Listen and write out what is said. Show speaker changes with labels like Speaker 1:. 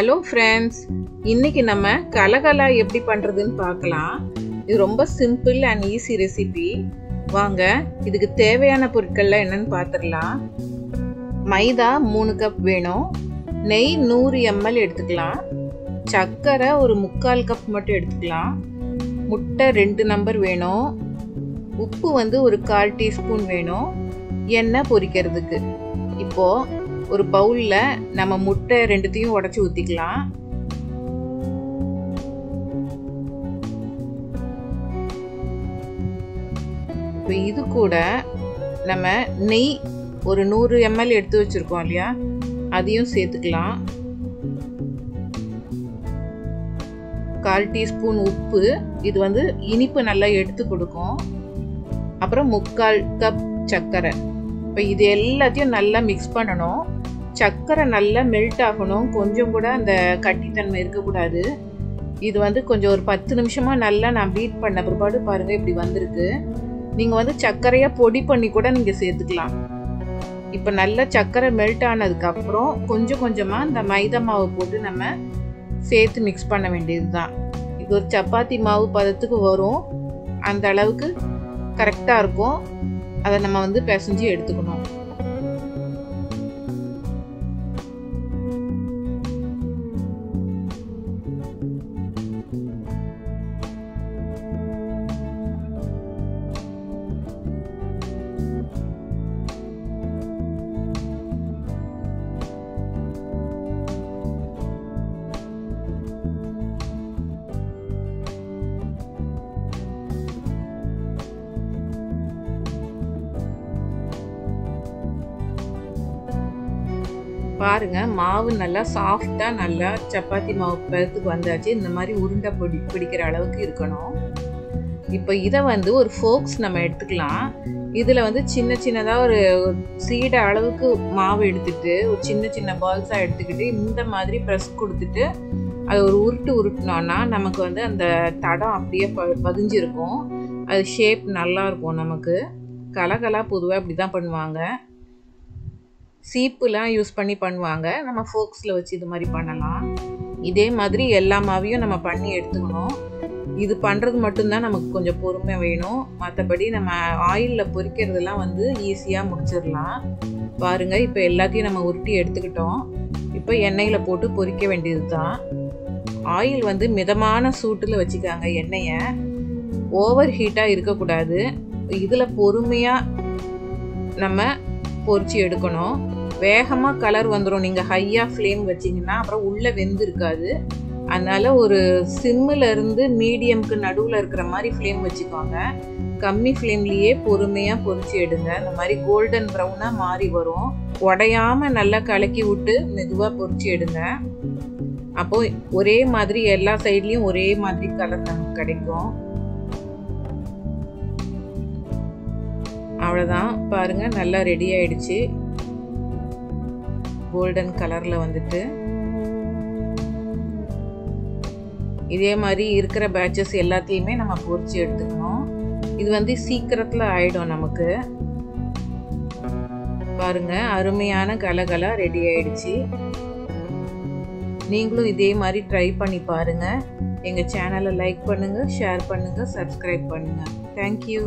Speaker 1: Hello friends, இன்னைக்கு நம்ம கலகலா எப்படி பண்றதுன்னு பார்க்கலாம். இது ரொம்ப சிம்பிள் and easy recipe. வாங்க இதுக்கு தேவையான பொருட்கள் என்னன்னு பார்த்திடலாம். மைதா 3 கப் வேணும். நெய் 100 ml எடுத்துக்கலாம். சக்கரை ஒரு 1/4 கப் மட்டும் எடுத்துக்கலாம். முட்டை 2 நம்பர் வேணும். உப்பு வந்து ஒரு 1/4 டீஸ்பூன் வேணும். எண்ணெய் பொரிக்கிறதுக்கு. இப்போ ஒரு பவுல்ல நம்ம முட்டை ரெண்டுத்தையும் உடைச்சு ஊத்திக்கலாம். இப்போ இது கூட நம்ம நெய் ஒரு 100 ml எடுத்து வச்சிருக்கோம் இல்லையா, அதையும் சேர்த்துக்கலாம். 1/4 டீஸ்பூன் உப்பு, இது வந்து இனிப்பு நல்லா எடுத்து கொடுக்கும். அப்புறம் 1/4 கப் சர்க்கரை. இப்போ இது எல்லாத்தையும் நல்லா மிக்ஸ் பண்ணணும். சர்க்கரை நல்லா மெல்ட் ஆகணும். கொஞ்சம் கூட அந்த கட்டித்தன்மை இருக்கக்கூடாது. இது வந்து கொஞ்சம் ஒரு 10 நிமிஷமா நல்லா நான் பீட் பண்ண பிற்பாடு பாருங்க இப்படி வந்திருக்கு. நீங்க வந்து சர்க்கரையா பொடி பண்ணி கூட நீங்க சேர்த்துக்கலாம். இப்போ நல்லா சர்க்கரை மெல்ட் ஆனதுக்கு அப்புறம் கொஞ்சம் கொஞ்சமா இந்த மைதா மாவு போட்டு நம்ம சேர்த்து மிக்ஸ் பண்ண வேண்டியதுதான். இது ஒரு சப்பாத்தி மாவு பதத்துக்கு வரும். அந்த அளவுக்கு கரெக்டா இருக்கும். அதை நம்ம வந்து பிசைஞ்சு எடுத்துக்கணும். பாருங்க மாவு நல்லா சாஃப்டா நல்லா சப்பாத்தி மாவு பதத்துக்கு வந்தாச்சு. இந்த மாதிரி உருண்டை பிடிக்கிற அளவுக்கு இருக்கணும். இப்போ இதை வந்து ஒரு ஃபோக்ஸ் நம்ம எடுத்துக்கலாம். இதுல வந்து சின்ன சின்னதா ஒரு சீடை அளவுக்கு மாவு எடுத்துட்டு ஒரு சின்ன சின்ன பால்ஸா எடுத்துக்கிட்டு இந்த மாதிரி ப்ரெஸ் கொடுத்துட்டு அது ஒரு உருட்டினோம்னா நமக்கு வந்து அந்த தடம் அப்படியே பதிஞ்சிருக்கும். அது ஷேப் நல்லா இருக்கும். நமக்கு கலகலா பொதுவாக இப்படிதான் பண்ணுவாங்க. சீப்புலாம் யூஸ் பண்ணி பண்ணுவாங்க. நம்ம ஃபோக்ஸில் வச்சு இது மாதிரி பண்ணலாம். இதே மாதிரி எல்லா மாவையும் நம்ம பண்ணி எடுத்துக்கணும். இது பண்ணுறது மட்டும்தான் நமக்கு கொஞ்சம் பொறுமை வேணும். மற்றபடி நம்ம ஆயிலில் பொரிக்கிறதெல்லாம் வந்து ஈஸியாக முடிச்சிடலாம். பாருங்கள் இப்போ எல்லாத்தையும் நம்ம உருட்டி எடுத்துக்கிட்டோம். இப்போ எண்ணெயில் போட்டு பொரிக்க வேண்டியது தான். ஆயில் வந்து மிதமான சூட்டில் வச்சுக்காங்க. எண்ணெயை ஓவர் ஹீட்டாக இருக்கக்கூடாது. இதில் பொறுமையாக நம்ம பொரிச்சு எடுக்கணும். வேகமாக கலர் வந்துடும். நீங்கள் ஹையாக ஃப்ளேம் வச்சிங்கன்னா அப்புறம் உள்ளே வெந்து இருக்காது. அதனால் ஒரு சிம்மில் இருந்து மீடியம்க்கு நடுவில் இருக்கிற மாதிரி ஃப்ளேம் வச்சுக்கோங்க. கம்மி ஃப்ளேம்லேயே பொறுமையாக பொரிச்சு எடுங்க. இந்த மாதிரி கோல்டன் ப்ரௌனாக மாறி வரும். உடையாமல் நல்லா கலக்கி விட்டு மெதுவாக பொரிச்சு எடுங்க. அப்போது ஒரே மாதிரி எல்லா சைட்லேயும் ஒரே மாதிரி கலர் நமக்கு கிடைக்கும். அவ்வளோதான். பாருங்க நல்லா ரெடி ஆயிடுச்சு. கோல்டன் கலர்ல வந்துட்டு இதே மாதிரி இருக்கிற பேட்சஸ் எல்லாத்தையுமே நம்ம பொரிச்சு எடுத்துக்கணும். இது வந்து சீக்கிரத்துல ஆயிடும் நமக்கு. பாருங்க அருமையான கலகலா ரெடி ஆயிடுச்சு. நீங்களும் இதே மாதிரி ட்ரை பண்ணி பாருங்க. எங்க சேனலை லைக் பண்ணுங்க, ஷேர் பண்ணுங்க, சப்ஸ்கிரைப் பண்ணுங்க. தேங்க்யூ.